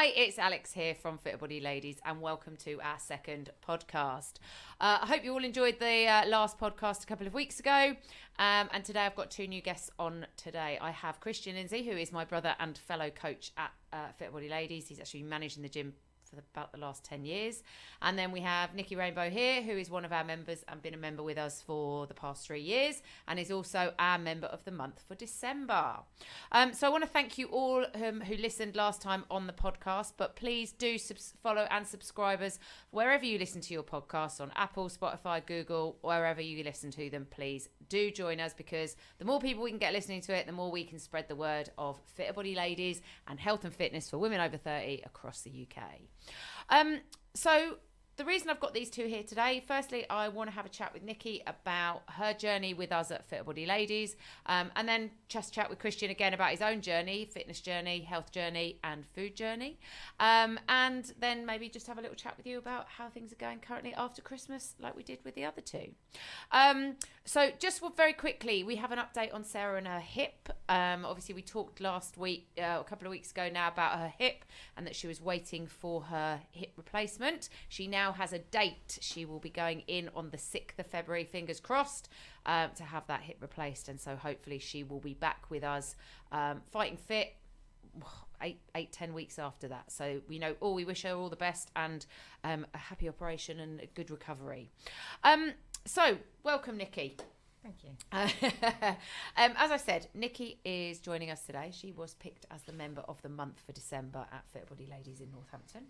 Hi, it's Alex here from Fit Body Ladies, and welcome to our second podcast. I hope you all enjoyed the last podcast a couple of weeks ago, and today I've got two new guests on today. I have Kristian, who is my brother and fellow coach at Fit Body Ladies. He's actually managing the gym for about the last 10 years. And then we have Nicky Rainbow here, who is one of our members and been a member with us for the past 3 years, and is also our member of the month for December. So I want to thank you all who listened last time on the podcast, but please do follow and subscribe us wherever you listen to your podcasts, on Apple, Spotify, Google, wherever you listen to them. Please do join us, because the more people we can get listening to it, the more we can spread the word of Fit Body Ladies and health and fitness for women over 30 across the UK. So the reason I've got these two here today, firstly, I want to have a chat with Nicky about her journey with us at Fit Body Ladies, and then just chat with Kristian again about his own journey, fitness journey, health journey and food journey, and then maybe just have a little chat with you about how things are going currently after Christmas, like we did with the other two. So just very quickly, we have an update on Sarah and her hip. Obviously we talked last week, a couple of weeks ago now, about her hip and that she was waiting for her hip replacement. She now has a date. She will be going in on the 6th of February, fingers crossed, to have that hip replaced, and so hopefully she will be back with us fighting fit 8-10 weeks after that. So we wish her all the best and a happy operation and a good recovery. So welcome, Nicky. Thank you. As I said, Nicky is joining us today. She was picked as the member of the month for December at Fit Body Ladies in Northampton.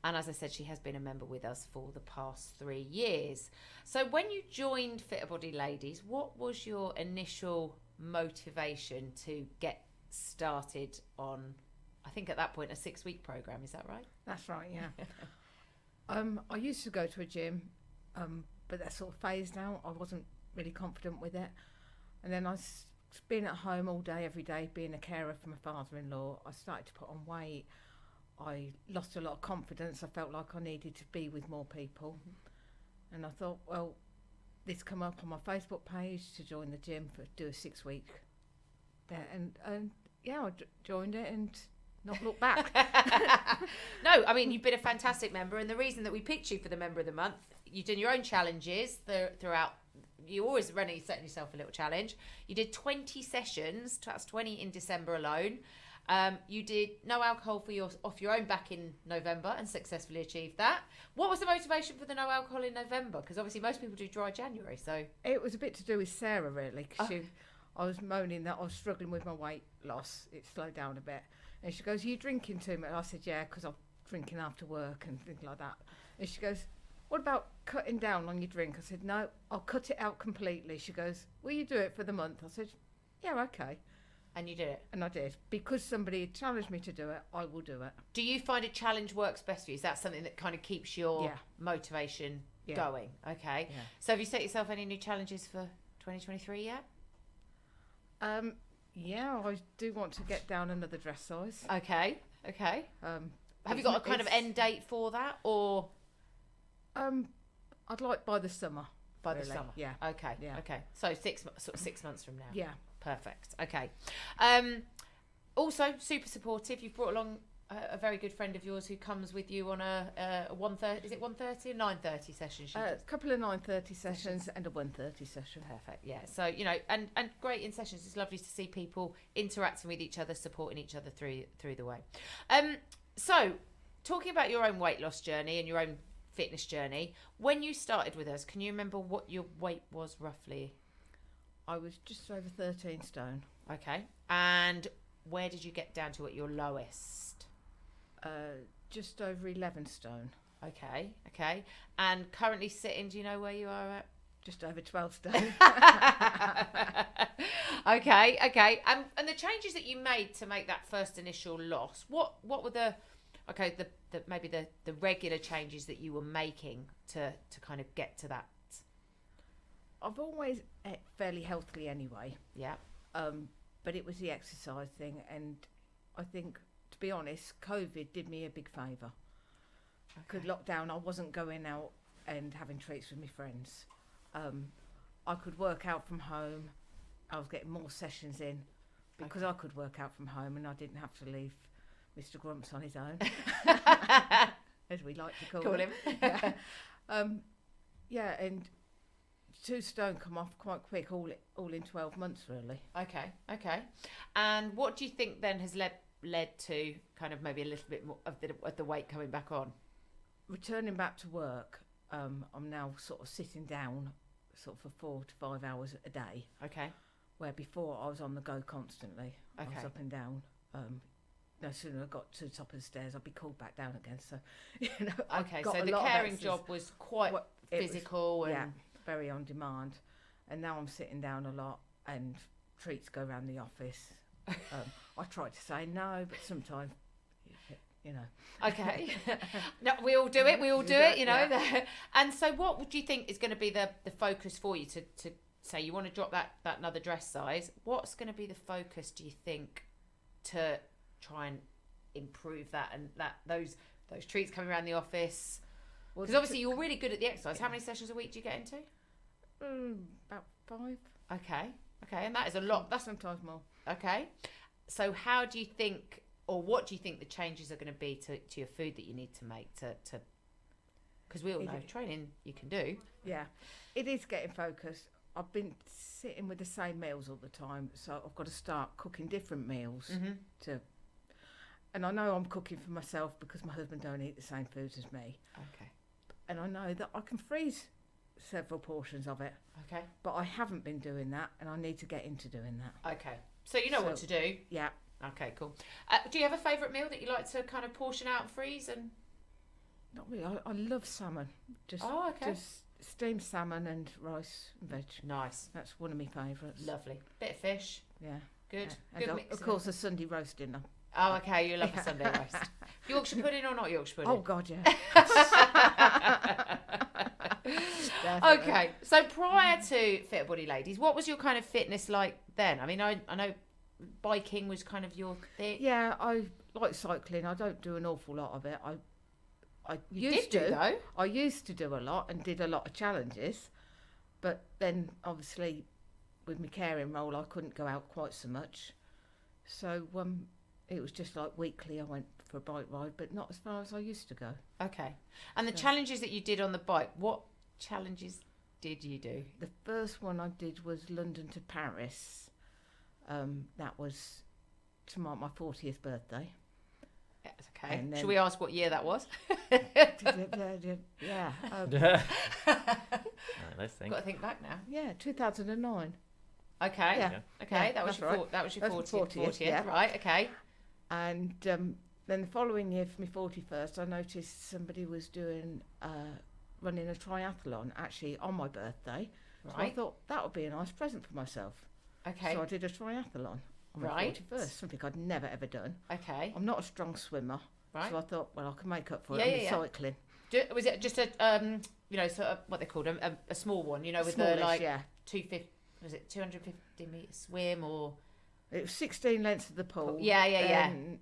And as I said, she has been a member with us for the past 3 years. So when you joined Fit Body Ladies, what was your initial motivation to get started on, I think at that point, a 6-week program? Is that right? That's right, yeah. I used to go to a gym, but that sort of phased out. I wasn't really confident with it, and then being at home all day every day, being a carer for my father-in-law, I started to put on weight. I lost a lot of confidence. I felt like I needed to be with more people, and I thought, well, this come up on my Facebook page to join the gym do a 6-week there, and yeah, I joined it and not look back. No, I mean, you've been a fantastic member, and the reason that we picked you for the member of the month, you've done your own challenges throughout. You always setting yourself a little challenge. You did 20 sessions, that's 20 in December alone. You did no alcohol off your own back in November and successfully achieved that. What was the motivation for the no alcohol in November? Because obviously most people do dry January. So it was a bit to do with Sarah, really, because I was moaning that I was struggling with my weight loss. It slowed down a bit, and she goes, "Are you drinking too much?" I said, "Yeah, because I'm drinking after work and things like that." And she goes, "What about cutting down on your drink?" I said, "No, I'll cut it out completely." She goes, "Will you do it for the month?" I said, "Yeah, okay." And you did it? And I did. Because somebody had challenged me to do it, I will do it. Do you find a challenge works best for you? Is that something that kind of keeps your motivation going? Okay. Yeah. So have you set yourself any new challenges for 2023 yet? Yeah, I do want to get down another dress size. Okay. Have you got a kind of end date for that, or? I'd like by the summer. By the summer, yeah. Okay, yeah. Okay. So 6 months from now. Yeah. Perfect. Okay. Also, super supportive. You've brought along a very good friend of yours who comes with you on a 1:30. Is it 1:30 or 9:30 session? A couple of 9:30 sessions and a 1:30 session. Perfect. Yeah. So and great in sessions. It's lovely to see people interacting with each other, supporting each other through the way. So talking about your own weight loss journey and your own fitness journey, when you started with us, can you remember what your weight was roughly? I was just over 13 stone. Okay. And where did you get down to at your lowest? Just over 11 stone. Okay. And currently sitting, do you know where you are at? Just over 12 stone. Okay. And the changes that you made to make that first initial loss, what were the maybe the regular changes that you were making to kind of get to that? I've always ate fairly healthily anyway. Yeah. But it was the exercise thing, and I think, to be honest, COVID did me a big favour. Because lockdown, I wasn't going out and having treats with my friends. I could work out from home. I was getting more sessions in because I could work out from home and I didn't have to leave Mr. Grumps on his own, as we like to Call him. Yeah. Yeah, and 2 stone come off quite quick, all in 12 months, really. Okay. And what do you think then has led to kind of maybe a little bit more of the weight coming back on? Returning back to work, I'm now sort of sitting down sort of for 4 to 5 hours a day. Okay. Where before I was on the go constantly. Okay. I was up and down. No sooner I got to the top of the stairs, I'd be called back down again. So, Okay, so the caring job was quite physical and... Yeah, very on demand. And now I'm sitting down a lot and treats go around the office. I try to say no, but sometimes, Okay. No, we all do it, Yeah. And so what would you think is going to be the focus for you to say you want to drop that another dress size? What's going to be the focus, do you think, to try and improve that and those treats coming around the office? Because obviously you're really good at the exercise. How many sessions a week do you get into? About 5. Okay, and that is a lot. That's sometimes more. Okay. So how do you think, or what do you think the changes are going to be to your food that you need to make to because we all know training you can do. Yeah, it is getting focused. I've been sitting with the same meals all the time, so I've got to start cooking different meals and I know I'm cooking for myself because my husband don't eat the same foods as me. Okay. And I know that I can freeze several portions of it. Okay. But I haven't been doing that, and I need to get into doing that. Okay. So you know what to do. Yeah. Okay, cool. Do you have a favourite meal that you like to kind of portion out and freeze? And not really. I love salmon. Just steamed salmon and rice and veg. Nice. That's one of my favourites. Lovely. Bit of fish. Yeah. Good. Yeah. Good And mix. of course, a Sunday roast dinner. Oh, okay. You love a Sunday roast. Yorkshire pudding or not Yorkshire pudding? Oh God, yeah. Okay. So prior to Fit Body Ladies, what was your kind of fitness like then? I mean, I know biking was kind of your thing. Yeah, I like cycling. I don't do an awful lot of it. I used to though. I used to do a lot and did a lot of challenges, but then obviously with my caring role, I couldn't go out quite so much. So it was just like weekly I went for a bike ride, but not as far as I used to go. Okay. And the challenges that you did on the bike, what challenges did you do? The first one I did was London to Paris. That was to mark my 40th birthday. Okay. Should we ask what year that was? Yeah. Let's think. Got to think back now. Yeah, 2009. Okay. Yeah. Okay. Yeah, that was your right. that was your 40th. Yeah. Right. Okay. And then the following year, for my 41st, I noticed somebody was running a triathlon actually on my birthday. Right. So I thought that would be a nice present for myself. Okay. So I did a triathlon on my 41st, something I'd never ever done. Okay. I'm not a strong swimmer, right. So I thought, well, I can make up for it with cycling. Was it just a sort of what they called a small one, with Smallish, the like 250? Was it 250 metre swim or? It was 16 lengths of the pool. Yeah. And,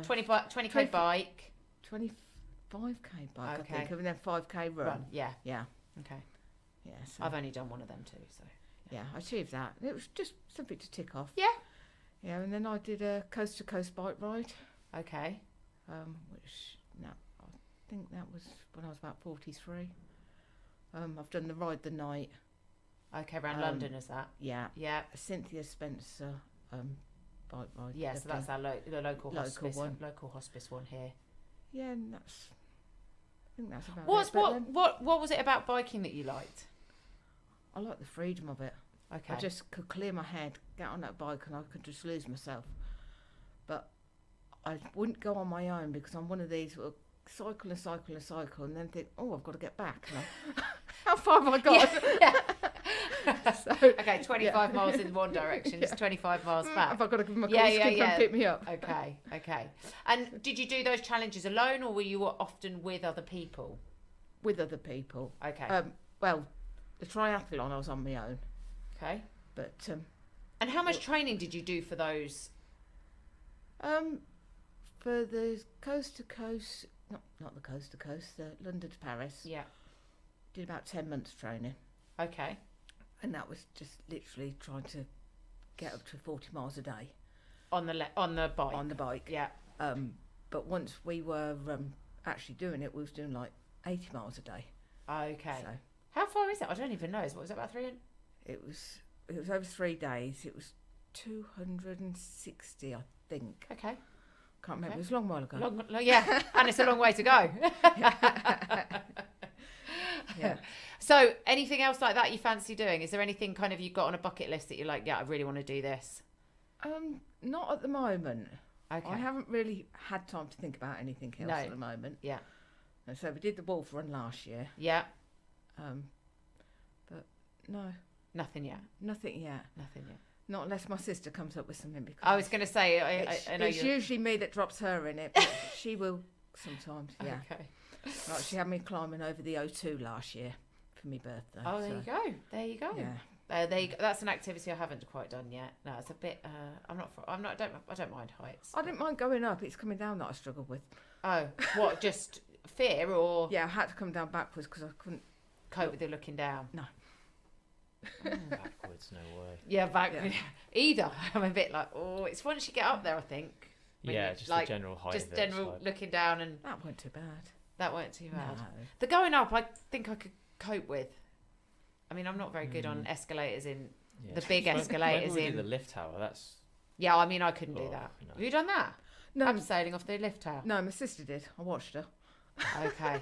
20k bike. 25k bike, okay. I think, and then 5k run. Yeah. Okay. Yeah. So, I've only done one of them too, so. Yeah, I achieved that. It was just something to tick off. Yeah. Yeah, and then I did a coast-to-coast bike ride. Okay. I think that was when I was about 43. I've done the Ride the Night. Okay, around London, is that? Yeah. Yeah. Cynthia Spencer bike ride. Yeah, so that's our the local hospice one. Local hospice one here. Yeah, and I think that's about it. What was it about biking that you liked? I like the freedom of it. Okay. I just could clear my head, get on that bike, and I could just lose myself. But I wouldn't go on my own because I'm one of these who will cycle, and then think, oh, I've got to get back. How far have I got? Yeah. So, okay, 25 miles in one direction, it's 25 miles back. Have I got to give them a call to come and pick me up? Okay. And did you do those challenges alone, or were you often with other people? With other people. Okay. Well, the triathlon I was on my own. Okay. But and how much training did you do for those? For the coast to coast, not the coast to coast, the London to Paris. Yeah. Did about 10 months training. Okay. And that was just literally trying to get up to 40 miles a day. On the bike. On the bike. Yeah. But once we were actually doing it, we was doing like 80 miles a day. Okay. So How far is it? I don't even know. What was it, about 300? it was over 3 days. It was 260, I think. Okay. Can't remember. Okay. It was a long while ago. Yeah, and it's a long way to go. Yeah. So, anything else like that you fancy doing? Is there anything kind of you got on a bucket list that you're like, yeah, I really want to do this? Not at the moment. Okay. I haven't really had time to think about anything else at the moment. Yeah. And so we did the Wolf Run last year. Yeah. But no, Nothing yet. nothing yet. Nothing yet. Not unless my sister comes up with something. Because I was going to say, I know it's usually me that drops her in it, but she will sometimes. Yeah. Okay. Like she had me climbing over the O2 last year for my birthday. Oh, there you go. There you go. Yeah. There you go. That's an activity I haven't quite done yet. No, it's a bit. I don't mind heights. I didn't mind going up. It's coming down that I struggled with. Oh, what? Just fear or Yeah, I had to come down backwards because I couldn't cope with the looking down? No. Backwards, no way. Yeah, Yeah. Either. I'm a bit like, oh, it's once you get up there, I think. When Yeah, you, just like, the general height. just of it, general it's like, looking down, and That weren't too bad. that weren't too bad. No. The going up, I think I could cope with. I mean, I'm not very good on escalators in yeah. the big Whenever escalators we do in. the lift tower, that's Yeah, I mean, I couldn't do Oh, that. no. Have you done that? No, Abseiling off the lift tower. no, my sister did. I watched her. Okay.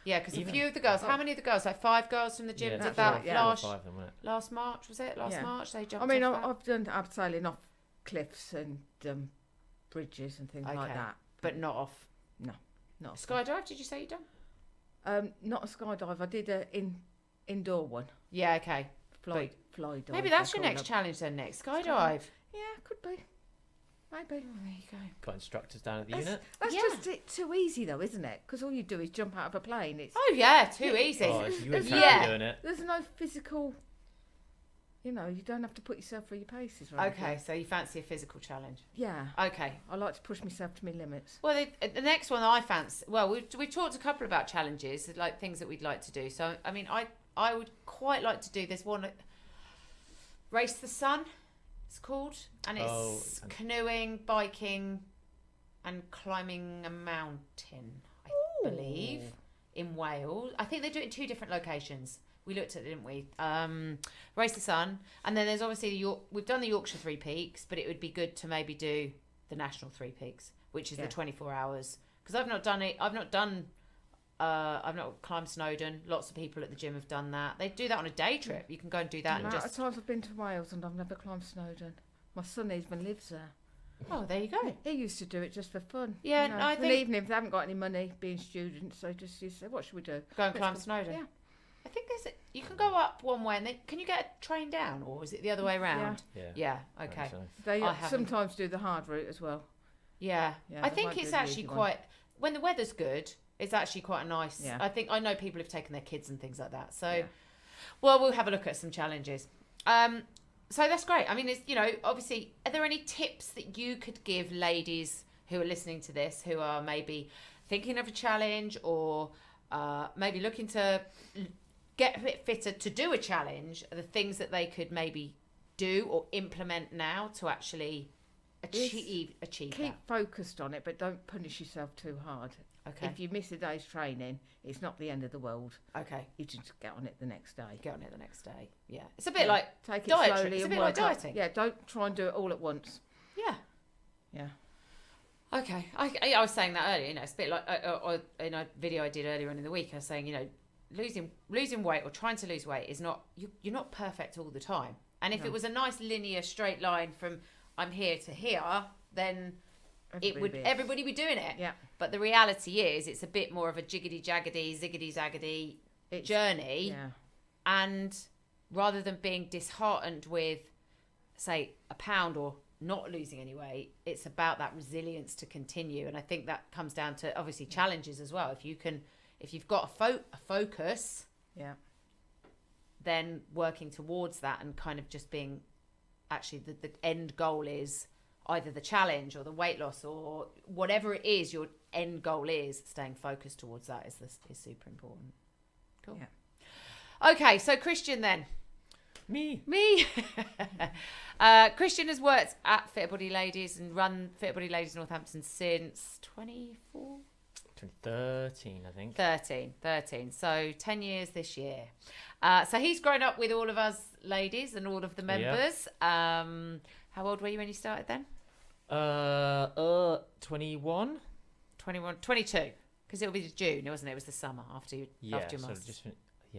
Yeah, because a Even- few of the girls. How many of the girls? Like 5 girls from the gym yeah, did that's that right, yeah. last 5 of them, wasn't it? last March. Was it last Yeah. March? They jumped. I mean, off that? I've done abseiling off cliffs and bridges and things like Okay. that. But not off. Not Skydive? Did you say you done? not a skydive. I did a indoor one. Yeah. Okay. Fly dive. Maybe that's your next challenge then. Next skydive. Yeah, could be. Maybe. Oh, there you go. Got instructors down at the That's, unit. that's Yeah. just too easy though, isn't it? Because all you do is jump out of a plane. It's Oh yeah, too easy. Oh, you were Yeah. doing it. there's no physical. You don't have to put yourself through your paces. Right? Okay, so you fancy a physical challenge? Yeah. Okay. I like to push myself to my limits. Well, the next one I fancy. Well, we've talked a couple about challenges, like things that we'd like to do. So, I mean, I would quite like to do this one. Race the Sun, it's called, and it's canoeing, biking, and climbing a mountain. I believe in Wales. I think they do it in 2 different locations. We looked at it, didn't we? Race the Sun, and then there's obviously we've done the Yorkshire 3 Peaks, but it would be good to maybe do the National 3 Peaks, which is the 24 hours. Because I've not done it. I've not climbed Snowdon. Lots of people at the gym have done that. They do that on a day trip. You can go and do that The and amount just. of times I've been to Wales and I've never climbed Snowdon. My son even lives there. Oh, there you go. He used to do it just for fun. Yeah, no, I an think- evening if they haven't got any money, being students, they just used to say, "What should we do?" Go and Let's climb go- Snowdon. Yeah. I think you can go up one way and then can you get a train down, or is it the other way around? Yeah. Yeah. I think Okay. so. They I haven't. sometimes do the hard route as well. Yeah. Yeah, I they think won't it's do the actually easy one. quite when the weather's good. It's actually quite a nice. Yeah. I know people have taken their kids and things like that. So, Yeah. well, we'll have a look at some challenges. So that's great. I mean, it's obviously, are there any tips that you could give ladies who are listening to this, who are maybe thinking of a challenge or maybe looking to get a bit fitter to do a challenge? The things that they could maybe do or implement now to actually achieve Keep that. focused on it, but don't punish yourself too hard. Okay. If you miss a day's training, it's not the end of the world. Okay. You just get on it the next day. Get on it the next day. Yeah. It's a bit like Take it dietary. slowly It's a and bit work like up. dieting. Yeah, don't try and do it all at once. Yeah. Yeah. Okay. I was saying that earlier. It's a bit like in a video I did earlier on in the week. I was saying, losing weight or trying to lose weight is not you're not perfect all the time. And if No. it was a nice linear straight line from I'm here to here, then everybody be doing it. Yeah. But the reality is, it's a bit more of a jiggity jaggedy, ziggity zaggedy journey. Yeah. And rather than being disheartened with, say, a pound or not losing any weight, it's about that resilience to continue. And I think that comes down to obviously challenges as well. If you've got a focus, Yeah. then working towards that and kind of just being actually the end goal is either the challenge or the weight loss or whatever it is your end goal is, staying focused towards that is super important. Cool. Yeah. Okay, so Kristian then. Me. Kristian has worked at Fit Body Ladies and run Fit Body Ladies Northampton since 2013, I think. 13. So 10 years this year. So he's grown up with all of us ladies and all of the members. How old were you when you started then? 21. 22. Because it'll be June, wasn't it? It was the summer after your masters.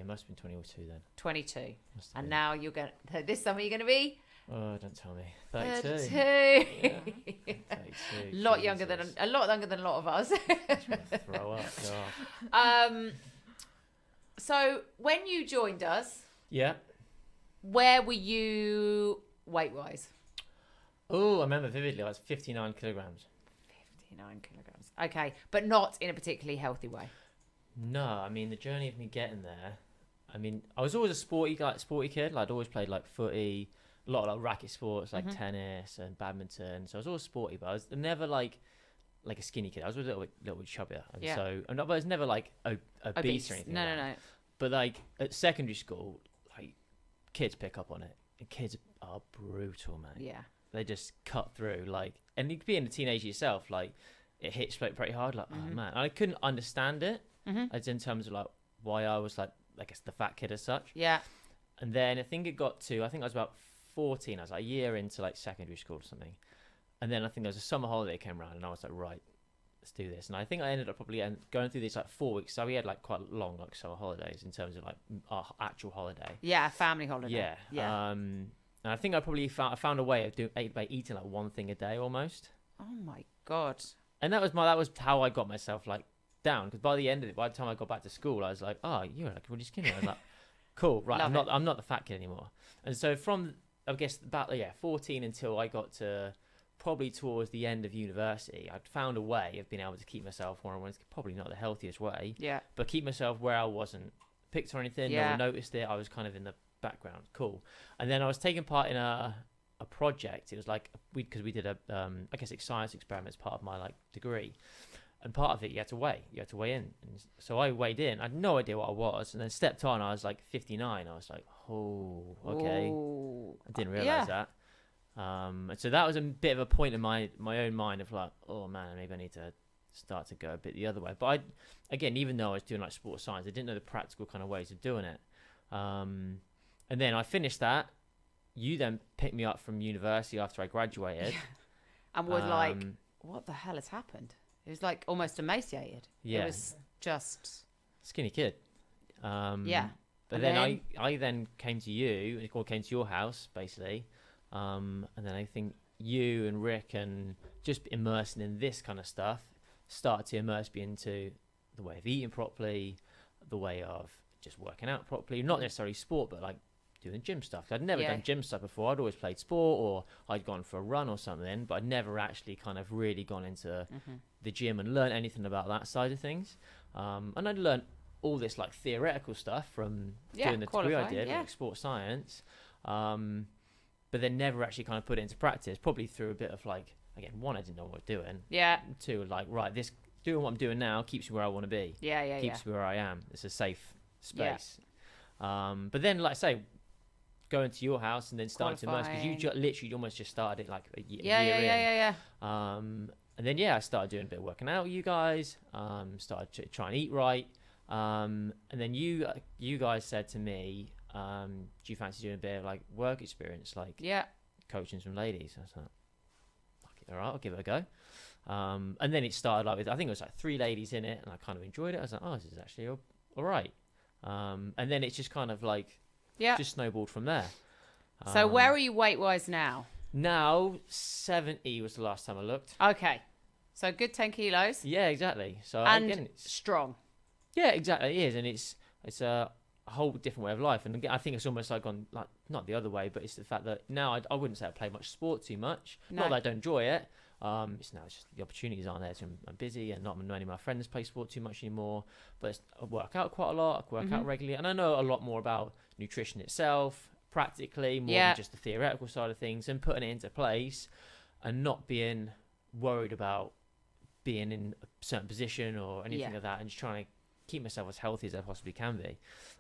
Must have been 22 then. 22. And now you're going to... This summer you're going to be... Oh, don't tell me. 32. 32. Yeah, 32. A lot younger than a lot of us. Throw up. God. So when you joined us, Yeah. where were you weight-wise? Oh, I remember vividly. I was 59 kilograms. 59 kilograms. Okay, but not in a particularly healthy way. No, I mean the journey of me getting there. I mean, I was always a sporty kid. Like, I'd always played like footy, a lot of like racket sports like tennis and badminton. So I was always sporty, but I was never like a skinny kid. I was always a little bit chubbier, and but I was never like obese or anything. No. But like at secondary school, like kids pick up on it, and kids are brutal, man. Yeah. They just cut through, like, and you could be in a teenager yourself, like it hits like pretty hard, like oh man, and I couldn't understand it. As in terms of like why I was like, I guess the fat kid as such. Yeah. And then I think I was about 14. I was like a year into like secondary school or something. And then I think there was a summer holiday came around, and I was like, right, let's do this. And I think I ended up probably going through these like 4 weeks. So we had like quite long like summer holidays in terms of like our actual holiday. Yeah, family holiday. Yeah. And I think I probably found a way of by eating like one thing a day almost. Oh my God. And that was how I got myself like down, because by the end of it, by the time I got back to school, I was like, oh, you're like really skinny. I was like, cool, right, I'm not the fat kid anymore. And so from, I guess, about 14 until I got to probably towards the end of university, I'd found a way of being able to keep myself where I was, probably not the healthiest way, but keep myself where I wasn't picked or anything. No one noticed it. I was kind of in the background. Cool. And then I was taking part in a project. It was like because we did a I guess science experiment as part of my like degree. And part of it, you had to weigh in. And so I weighed in. I had no idea what I was. And then stepped on, I was like 59. I was like, oh, okay. Ooh. I didn't realise that. And so that was a bit of a point in my own mind of like, oh, man, maybe I need to start to go a bit the other way. But again, even though I was doing like sports science, I didn't know the practical kind of ways of doing it. And then I finished that. You then picked me up from university after I graduated. And was like, what the hell has happened? It was like almost emaciated. Yeah. It was just... Skinny kid. Yeah. But then I then came to you, or came to your house, basically. And then I think you and Rick and just immersing in this kind of stuff started to immerse me into the way of eating properly, the way of just working out properly. Not necessarily sport, but like doing gym stuff. I'd never done gym stuff before. I'd always played sport, or I'd gone for a run or something, but I'd never actually kind of really gone into the gym and learned anything about that side of things. And I'd learned all this like theoretical stuff from doing the degree I did, like sports science, but then never actually kind of put it into practice, probably through a bit of like, again, one, I didn't know what I was doing. Yeah. Two, like, right, this doing what I'm doing now keeps me where I want to be. Keeps me where I am. It's a safe space. But then, like I say, going to your house and then starting to immerse, because you literally almost just started it like a year in. And then I started doing a bit of working out with you guys, started to try and eat right, and then you guys said to me, do you fancy doing a bit of like work experience, like coaching some ladies? I was like, fuck it, all right, I'll give it a go. And then it started like with, I think it was like 3 ladies in it, and I kind of enjoyed it. I was like, oh, this is actually all right. And then it's just kind of like just snowballed from there. So where are you weight-wise now? Now 70 was the last time I looked. Okay, so good 10 kilos. Yeah, exactly. So and again, it's strong. Yeah, exactly. It is, and it's a whole different way of life. And again, I think it's almost like gone like not the other way, but it's the fact that now I wouldn't say I play much sport too much. No. Not that I don't enjoy it. It's just the opportunities aren't there. So I'm busy and not many of my friends play sport too much anymore. But I work out quite a lot. I work out regularly, and I know a lot more about nutrition itself, practically, more than just the theoretical side of things, and putting it into place, and not being worried about being in a certain position or anything like that, and just trying to keep myself as healthy as I possibly can be.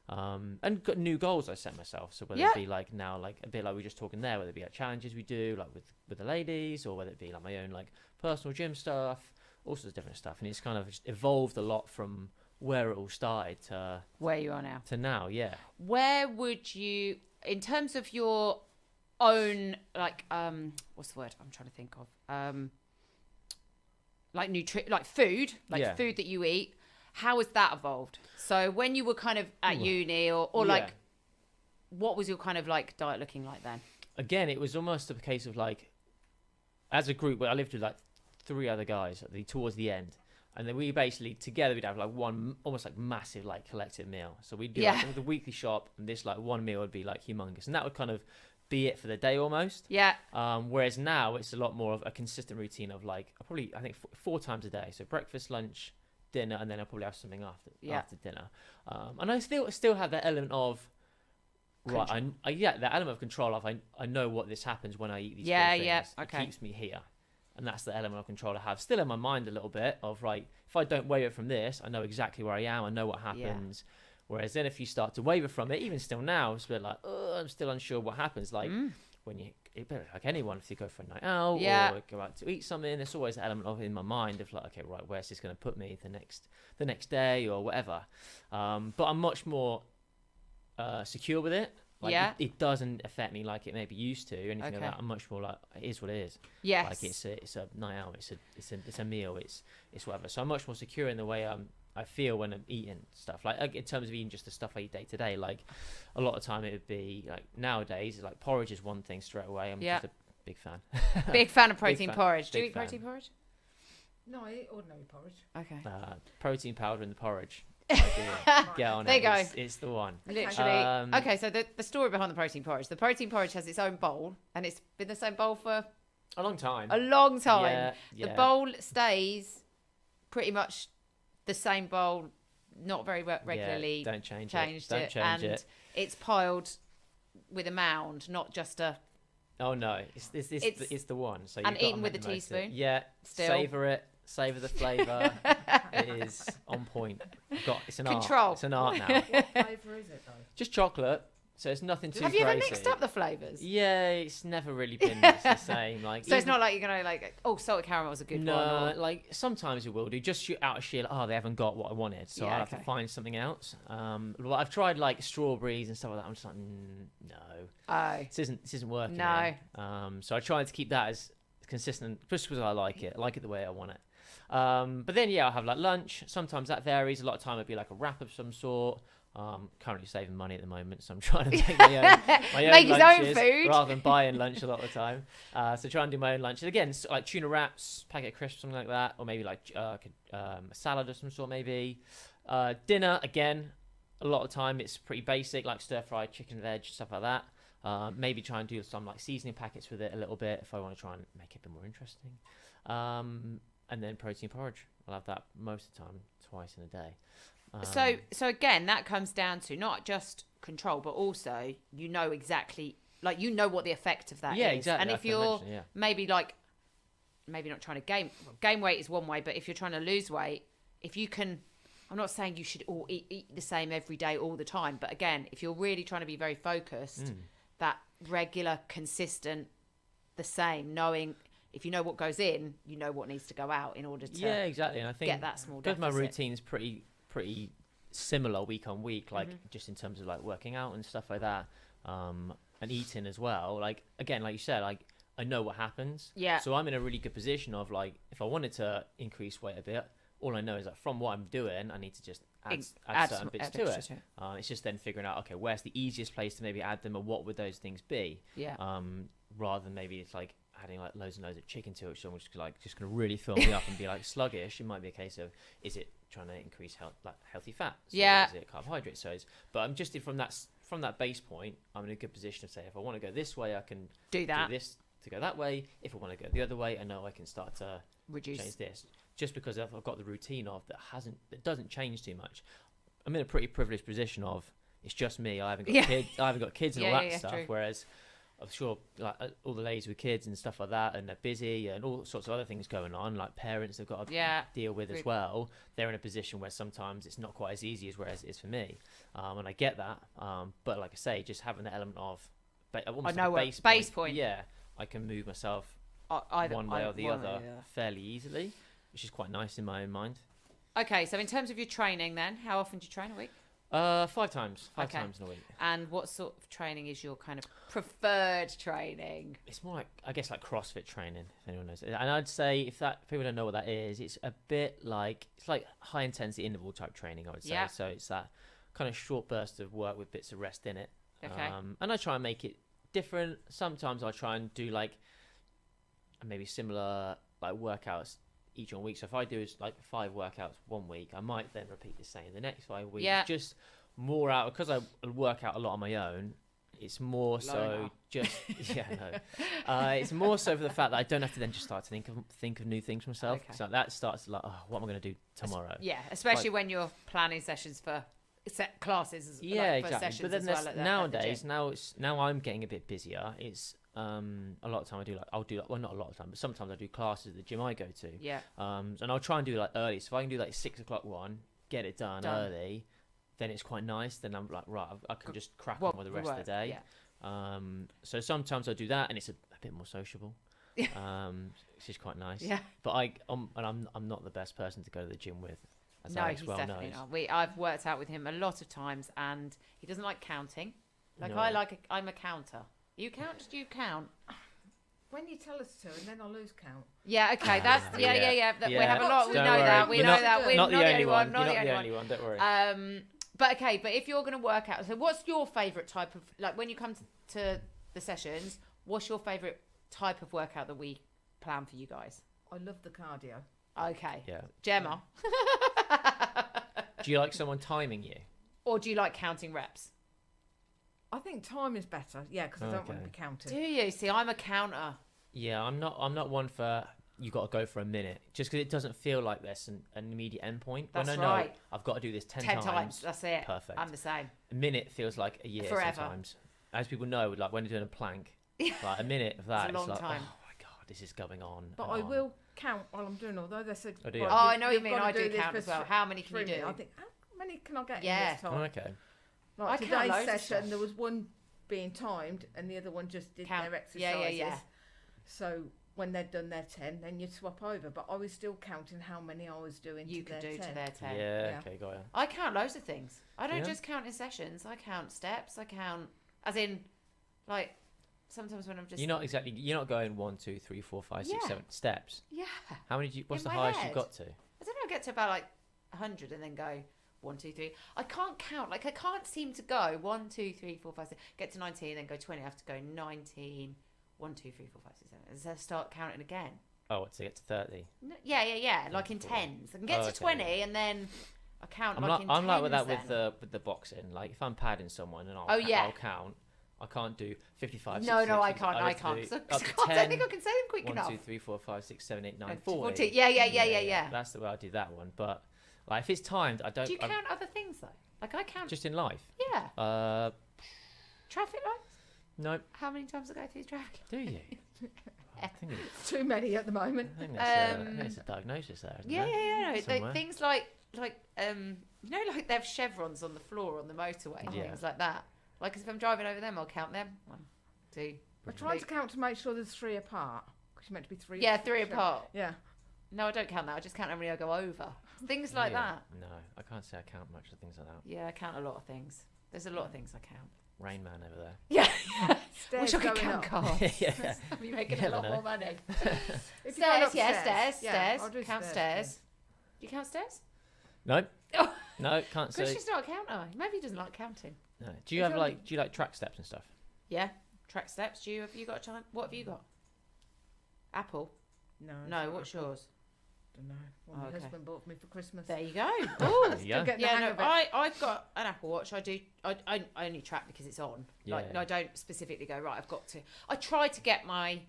And got new goals I set myself. So whether it be like now, like a bit like we were just talking there, whether it be like challenges we do like with the ladies, or whether it be like my own like personal gym stuff, all sorts of different stuff. And it's kind of just evolved a lot from where it all started to where you are now. To now, yeah. Where would you, in terms of your own, like, what's the word I'm trying to think of? Like food, food that you eat. How has that evolved? So when you were kind of at uni or like, what was your kind of like diet looking like then? Again, it was almost a case of like, as a group, where I lived with like 3 other guys towards the end. And then we basically together we'd have like one almost like massive like collective meal. So we'd do like the weekly shop, and this like one meal would be like humongous, and that would kind of be it for the day almost. Yeah. Whereas now it's a lot more of a consistent routine of like I think 4 times a day. So breakfast, lunch, dinner, and then I'll probably have something after dinner. And I still have that element of that element of control of I know what this happens when I eat these 4 things. Okay. It keeps me here. And that's the element of control I have still in my mind a little bit of, right, if I don't waver from this, I know exactly where I am. I know what happens. Whereas then if you start to waver from it, even still now, it's a bit like, oh, I'm still unsure what happens. Like when like anyone, if you go for a night out or go out to eat something, there's always an element of in my mind of like, okay, right, where's this going to put me the next day or whatever. But I'm much more secure with it. Like it doesn't affect me like it maybe used to. Anything like that. I'm much more like, it is what it is. Yes. Like it's a night out. It's a meal. It's whatever. So I'm much more secure in the way I feel when I'm eating stuff. Like in terms of eating just the stuff I eat day to day. Like a lot of time it would be like nowadays like porridge is one thing straight away. I'm just a big fan. Big fan of protein porridge. Do you eat protein porridge? No, I eat ordinary porridge. Okay. Protein powder in the porridge. Get on there it. You go. It's the one. Literally. Okay, so the story behind the protein porridge. The protein porridge has its own bowl, and it's been the same bowl for a long time. The bowl stays pretty much the same bowl, not very regularly. Don't change it. And it's piled with a mound, not just a. Oh no, it's the one. So and eaten with a teaspoon. Still savor it. Savor the flavour. It is on point. It's an Control. art. It's an art now. What flavour is it though? Just chocolate. So it's nothing too crazy. Have you ever crazy. mixed up the flavours? Yeah, it's never really been the same. Like, so it's not like you're gonna like, oh, salted caramel is a good one. No, like sometimes it will do. Just out of sheer, they haven't got what I wanted, so I'll have to find something else. Well, I've tried like strawberries and stuff like that. I'm just like, no, this isn't working. No. So I tried to keep that as consistent, just because I like it the way I want it. But then I'll have like lunch. Sometimes that varies. A lot of time it'd be like a wrap of some sort. Currently saving money at the moment, so I'm trying to make my own make his lunches own food rather than buying lunch a lot of the time. So try and do my own lunch. And again, like tuna wraps, packet of crisps, something like that, or maybe like a salad of some sort. Maybe dinner. Again, a lot of time it's pretty basic, like stir fried chicken, veg, stuff like that. Maybe try and do some like seasoning packets with it a little bit if I want to try and make it a bit more interesting. And then protein porridge. I'll have that most of the time, twice in a day. So again, that comes down to not just control, but also exactly, like what the effect of that is. Yeah, exactly. And if you're maybe not trying to gain weight is one way, but if you're trying to lose weight, if you can, I'm not saying you should all eat the same every day all the time, but again, if you're really trying to be very focused, that regular, consistent, the same, knowing. If you know what goes in, you know what needs to go out in order to exactly. And I think get that small deficit. Because my routine's pretty similar week on week, like just in terms of like working out and stuff like that, and eating as well. Like again, like you said, like I know what happens. Yeah. So I'm in a really good position of like, if I wanted to increase weight a bit, all I know is that from what I'm doing, I need to just add certain bits to it. It's just then figuring out, okay, where's the easiest place to maybe add them, or what would those things be? Yeah. Rather than maybe it's like adding like loads and loads of chicken to it, so which is just going to really fill me up and be like sluggish. It might be a case of, is it trying to increase healthy fat? So is it carbohydrates? So but I'm just from that base point, I'm in a good position to say, if I want to go this way, I can do this to go that way. If I want to go the other way, I know I can start to change this. Just because I've got the routine of that doesn't change too much. I'm in a pretty privileged position of, it's just me. I haven't got kids. I haven't got kids and all that stuff. True. Whereas I'm sure like all the ladies with kids and stuff like that, and they're busy and all sorts of other things going on, like parents they've got to deal with as well. They're in a position where sometimes it's not quite as easy as whereas it is for me, and I get that. But like I say, just having the element of almost like a base point. Yeah, I can move myself one way or the other fairly easily, which is quite nice in my own mind. Okay, so in terms of your training, then, how often do you train a week? 5 times in a week. And what sort of training is your kind of preferred training? It's more like, I guess, like CrossFit training, if anyone knows. And I'd say if people don't know what that is, it's a bit like, it's like high intensity interval type training, I would say. Yeah. So it's that kind of short burst of work with bits of rest in it. Okay. And I try and make it different. Sometimes I try and do like maybe similar like workouts each one week. So if I do like 5 workouts one week, I might then repeat the same the next 5 weeks. Yeah. Just more out, because I work out a lot on my own. It's more so just it's more so for the fact that I don't have to then just start to think of new things myself. Okay. So that starts like, oh, what am I going to do tomorrow? Yeah, especially when you're planning sessions for set classes. Exactly. But then nowadays, now I'm getting a bit busier. It's a lot of time I'll do well, not a lot of time, but sometimes I do classes at the gym I go to. Yeah. And I'll try and do like early. So if I can do like 6 o'clock one, get it done early, then it's quite nice. Then I'm like, right, I can just crack on with the rest of the day. Yeah. So sometimes I do that, and it's a bit more sociable. Which is quite nice. Yeah. But I'm not the best person to go to the gym with. As Alex he's well definitely knows. Not. I've worked out with him a lot of times, and he doesn't like counting. I'm a counter. You count? Do you count? When you tell us to, and then I'll lose count. Yeah, okay. That's We have a lot. We know that. We know that. We're not the only one. Not the only one. Don't worry. But if you're going to work out, so what's your favourite type of, like when you come to the sessions, what's your favourite type of workout that we plan for you guys? I love the cardio. Okay. Yeah. Gemma. Do you like someone timing you? Or do you like counting reps? I think time is better, because I don't want to be counted. Do you? See, I'm a counter. Yeah, I'm not one for you got to go for a minute, just because it doesn't feel like there's an immediate end point. That's when right. I know I've got to do this 10 times. That's it. Perfect. I'm the same. A minute feels like a year forever. Sometimes. As people know, like when you're doing a plank, like a minute of that, it's like, time. Oh my God, this is going on. But I will count while I'm doing, although they said... I know what you mean. I do count as well. How many can you do? I think, how many can I get in this time? Oh, okay. Like today's session, there was one being timed and the other one just did their exercises. Yeah. So when they'd done their 10, then you'd swap over. But I was still counting how many I was doing to their 10. To their 10. Yeah, okay, got it. I count loads of things. I don't just count in sessions. I count steps. I count, as in, like, sometimes when I'm just... You're not going 1, 2, 3, 4, 5, 6, 7 steps. Yeah. How many what's the highest you've got to? I don't know, I get to about like 100 and then go 1, 2, 3. I can't count. Like, I can't seem to go 1, 2, 3, 4, 5, 6. Get to 19, then go 20. I have to go 19, 1, 2, 3, 4, 5, 6, 7. And then start counting again. Oh, to get to 30? No, yeah. Like in tens. I can get to 20 and then I count in tens. I'm like with that with the boxing. Like, if I'm padding someone and I'll count. I can't do 55. No, I can't. I can't. So, I don't think I can say them quick enough. 1, 2, 3, 4, 5, 6, 7, 8, 9, 40. Yeah. That's the way I do that one. But like, if it's timed, I don't. Do you count other things though? Like I count. Just in life. Yeah. Traffic lights. No. How many times I go through traffic? Do you? I think too many at the moment. I think that's a diagnosis there. Isn't No, things like like they have chevrons on the floor on the motorway, things like that. Like, if I'm driving over them, I'll count them. 1, 2. I try to count to make sure there's 3 apart. Because you're meant to be 3. Yeah, 3 apart. Yeah. No, I don't count that. I just count how many I go over. Things like that. No, I can't say I count much of things like that. Yeah, I count a lot of things. There's a lot of things I count. Rain Man over there. Yeah. Stairs. Wish I could count cars. Yeah. I'd be making a lot more money. Stairs. Stairs. I'll do count stairs. Do you count stairs? No. No, can't say. Kristian's not a counter. Maybe he doesn't like counting. No. Do you like track steps and stuff? Yeah, track steps. Have you got a time? What have you got? Apple. No. What's yours? Don't know. Well, my husband bought for me for Christmas. There you go. Oh, yeah. I've got an Apple Watch. I only track because it's on. Like, I don't specifically go right. I've got to. I try to get my.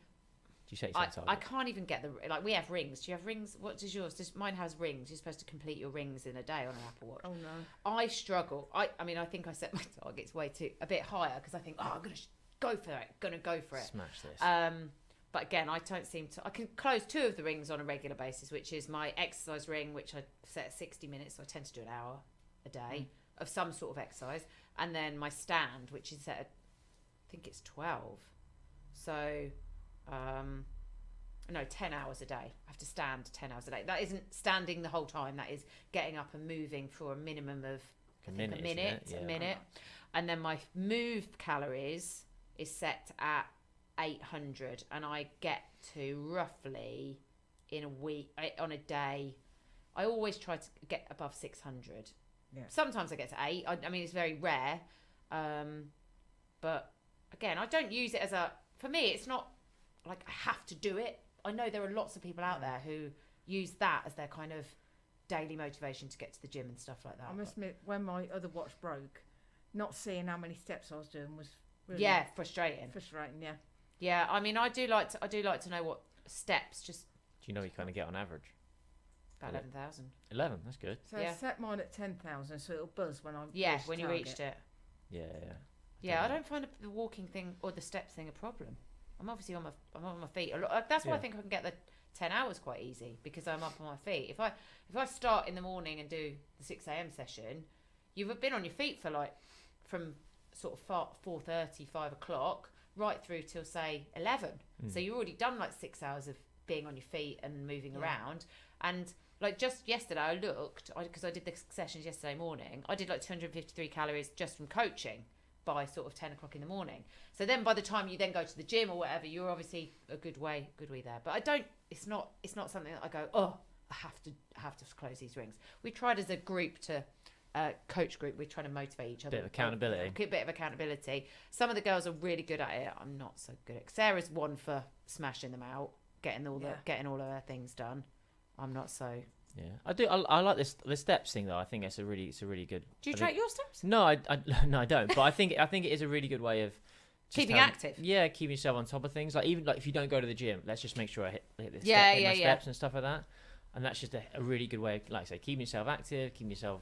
Do you set yourself I can't even get we have rings. Do you have rings? What does yours? Mine has rings. You're supposed to complete your rings in a day on an Apple Watch. Oh no. I struggle. I mean, I think I set my targets a bit higher because I think, I'm going to go for it, gonna go for it. Smash this. But again, I don't seem to. I can close 2 of the rings on a regular basis, which is my exercise ring, which I set at 60 minutes, so I tend to do an hour a day of some sort of exercise, and then my stand, which is set at, I think it's 12. So, 10 hours a day. I have to stand 10 hours a day. That isn't standing the whole time. That is getting up and moving for a minimum of a minute. And then my move calories is set at 800, and I get to roughly in a week, on a day, I always try to get above 600. Yeah. Sometimes I get to 8. I mean, it's very rare. But again, I don't use it as for me, it's not like I have to do it. I know there are lots of people out there who use that as their kind of daily motivation to get to the gym and stuff like that. I must admit, when my other watch broke, not seeing how many steps I was doing was really frustrating. Yeah. Yeah, I mean, I do like to know what steps. Just do you know what you kind of get on average? about 11,000. 11, that's good. So I set mine at 10,000, so it'll buzz when I when you reached it. Yeah. I don't find the walking thing or the steps thing a problem. I'm obviously I'm on my feet a lot. That's why I think I can get the 10 hours quite easy, because I'm up on my feet. If I start in the morning and do the 6 a.m. session, you've been on your feet for like from sort of 4:30, 5 o'clock right through till say 11. So you've already done like 6 hours of being on your feet and moving around. And like just yesterday, I looked, because I did the sessions yesterday morning, I did like 253 calories just from coaching by sort of 10 o'clock in the morning. So then by the time you then go to the gym or whatever, you're obviously a good way there. But it's not something that I go, oh, I have to close these rings. We tried as a group coach group, we're trying to motivate each other. Bit of accountability. Some of the girls are really good at it. I'm not so good at it. Sarah's one for smashing them out, getting all of her things done. I'm not so. Yeah, I do. I like the steps thing though. I think it's a really good. Do you track your steps? No, I don't. But I think it is a really good way of keeping active. Yeah, keeping yourself on top of things. Like even like if you don't go to the gym, let's just make sure I hit the steps and stuff like that. And that's just a really good way of, like I say, keeping yourself active, keeping yourself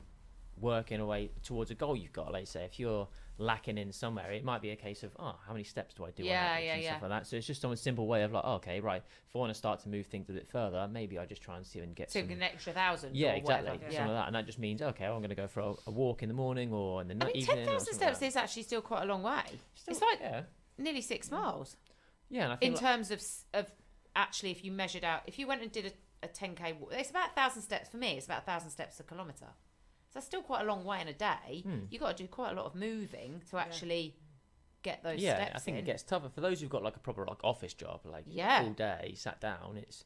working away towards a goal you've got. Like say, if you're lacking in somewhere, it might be a case of, how many steps do I do on average and stuff like that. So it's just a simple way of like, okay, right, if I want to start to move things a bit further, maybe I just try and see and get an extra 1,000. Yeah, exactly. Something like that. And that just means, okay, I'm going to go for a walk in the morning or in the night. 10,000 steps is actually still quite a long way. It's like nearly 6 miles. Yeah, and I think in terms of actually, if you measured out, if you went and did a 10k walk, it's about 1,000 steps for me. It's about 1,000 steps a kilometre. So that's still quite a long way in a day. You've got to do quite a lot of moving to actually get those steps in. I think it gets tougher for those who've got like a proper like office job, like full day sat down. It's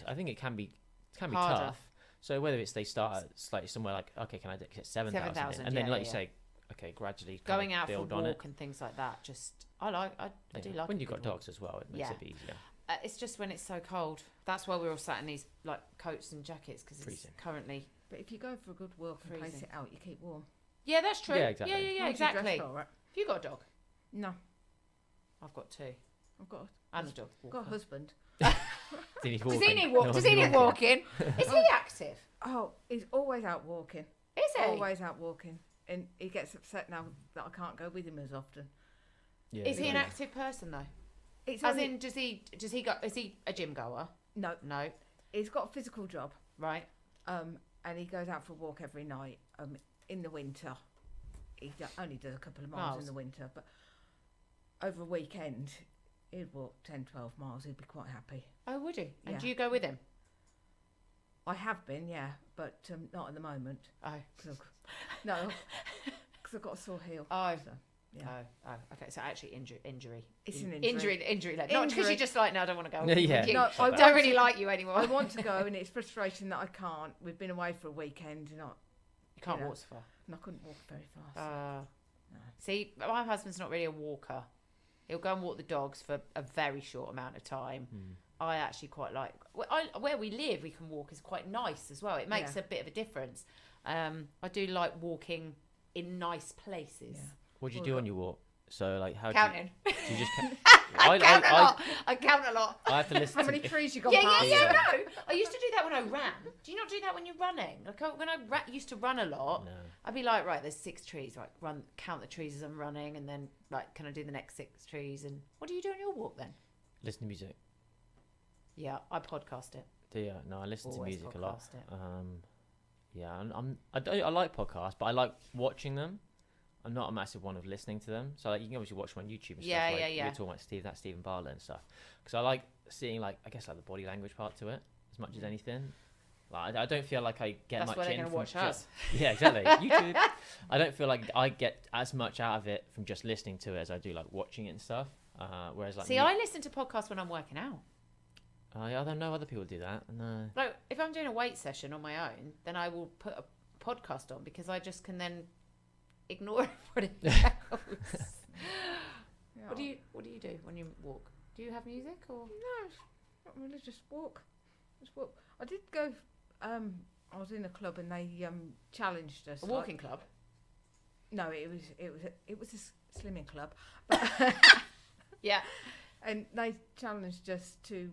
I think it can be harder. Tough. So whether it's they start at slightly somewhere like, okay, can I get 7,000, and then like you say, okay, gradually going out for a walk and things like that. Just I do like when you've got dogs as well. It makes it easier. It's just when it's so cold. That's why we're all sat in these like coats and jackets, because it's currently. But if you go for a good walk and pace it out, you keep warm. Yeah, that's true. Yeah, exactly. Yeah, exactly. Have you got a dog? No. I've got 2. I've got a dog. I've got a husband. Does he need walking? Is he active? Oh, he's always out walking. Is he? Always out walking. And he gets upset now that I can't go with him as often. Yeah, is he an active person though? Is he a gym goer? No. He's got a physical job. Right. And he goes out for a walk every night. In the winter, he only does a couple of miles in the winter, but over a weekend, he'd walk 10, 12 miles. He'd be quite happy. Oh, would he? Yeah. And do you go with him? I have been, yeah, but not at the moment. Oh. No, because I've got a sore heel. Oh. So, yeah. Oh, okay. So actually, injury. It's an injury. Injury. Not because you're just like, no, I don't want to go. Yeah. No, I don't really like you anymore. I want to go, and it's frustration that I can't. We've been away for a weekend, and you can't walk so far. And I couldn't walk very fast. No. See, my husband's not really a walker. He'll go and walk the dogs for a very short amount of time. I actually quite like where we live. We can walk is quite nice as well. It makes a bit of a difference. I do like walking in nice places. Yeah. What do you do on your walk? So like, how Counting. do you just? I count a lot. I count a lot. I have to listen. How many trees you got Yeah, past? no. I used to do that when I ran. Do you not do that when you're running? Like when I used to run a lot, No. I'd be like, right, there's 6 trees. Right, count the trees as I'm running, and then like, can I do the next 6 trees? And what do you do on your walk then? Listen to music. Yeah, I podcast it. Do you? No, I listen Always to music a lot. podcast it. Yeah, I like podcasts, but I like watching them. I'm not a massive one of listening to them. So like, you can obviously watch them on YouTube and Yeah, stuff. Like, yeah. You're talking about Stephen Bartlett and stuff. Because I like seeing like, I guess like the body language part to it as much as anything. Like I don't feel like I get That's much why they're in gonna from watch just, us. Yeah, exactly. YouTube. I don't feel like I get as much out of it from just listening to it as I do like watching it and stuff. Whereas like, See, I listen to podcasts when I'm working out. I don't know other people do that. No. Like if I'm doing a weight session on my own, then I will put a podcast on because I just can then ignore everybody else. Yeah. What do you do when you walk? Do you have music or? No, it's not really. Just walk. Just walk. I did go. I was in a club and they challenged us. A walking club? No, it was a slimming club, but Yeah. and they challenged us to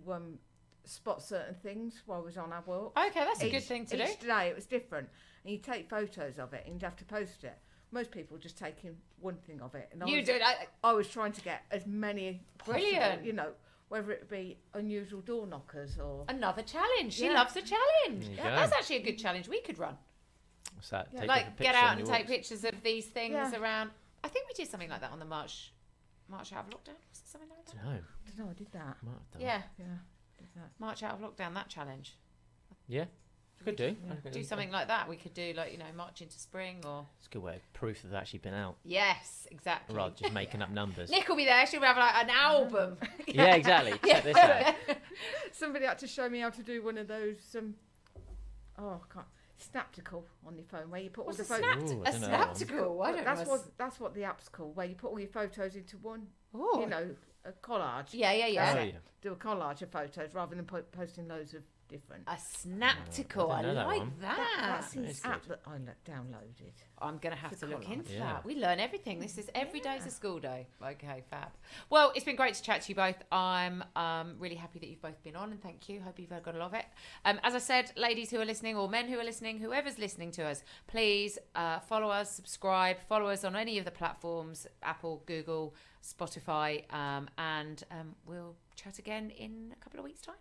spot certain things while we was on our walk. Okay, that's a good thing to do. Each day it was different, and you take photos of it and you'd have to post it. Most people just taking one thing of it, and You do that. I was trying to get as many possible, Brilliant. you know, whether it be unusual door knockers or Another challenge. She Yeah. loves a challenge. There you Yeah, go. that's actually a good challenge we could run. What's that? Yeah. Take Like different get pictures out on and your take walks. pictures of these things Yeah. around. I think we did something like that on the March out of lockdown. Was it something like that? No, I don't know. I did that. might have done. Yeah, Yeah, did that. March out of lockdown. That challenge. Yeah, could do. Yeah. I could Do something like that. We could do like March into spring or. It's a good way of proof that it's actually been out, Yes, exactly. rather than just making up numbers. Nick will be there. She'll have like an album. Yeah, exactly. Check this out. Somebody had to show me how to do one of those. I can't. Snaptical on your phone where you put What's all a the photos. Ooh, a I don't know that one. snaptical? I don't know. That's what the app's called, where you put all your photos into one. Ooh. You know, a collage. Yeah, yeah, yeah. Oh, yeah. Do a collage of photos rather than posting loads of different. A snaptical. I I didn't know that like one. that. That's that the is app good. that I downloaded. I'm going to have It's to a look collage. into Yeah. that. We learn everything. This is every day's a school day. Okay, fab. Well, it's been great to chat to you both. I'm really happy that you've both been on and thank you. Hope you've got a lot of it. As I said, ladies who are listening or men who are listening, whoever's listening to us, please follow us, subscribe, follow us on any of the platforms, Apple, Google, Spotify, and we'll chat again in a couple of weeks' time.